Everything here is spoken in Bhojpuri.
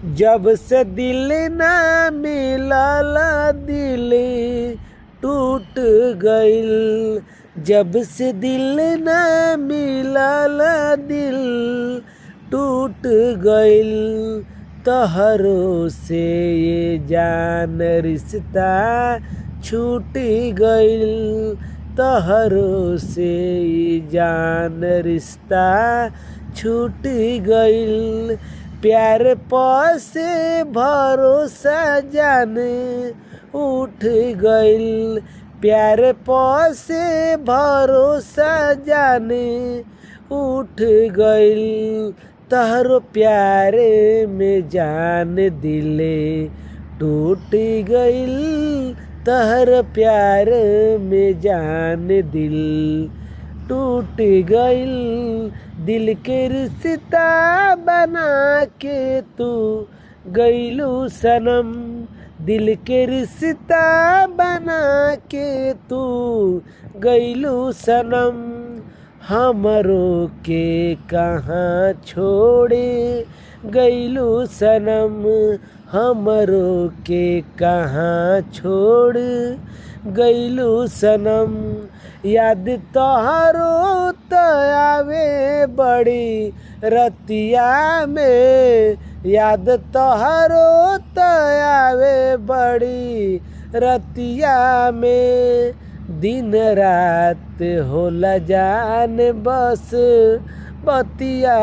जब से दिल ना मिलल दिल टूट गइल। जब से दिल ना मिलल दिल टूट गइल। तोहरो से ये जान रिश्ता छूट गइल। तोहरो से ये जान रिश्ता छूट गइल। प्यार से भरोसा जाने उठ गइल। प्यार से भरोसा जाने उठ गइल। तहरो प्यारे में जान दिले टूट गइल। तहर प्यार में जान दिल टूट गइल। दिल के रिश्ता बना के तू गइलू सनम। दिल के रिश्ता बना के तू गइलू सनम। हमरो के कहाँ छोड़े गइलू सनम। हमरो के कहाँ छोड़ गइलू सनम। याद तोहरो त आवे बड़ी रतिया में। याद तोहरो त आवे बड़ी रतिया में। दिन रात होला जान बस बतिया।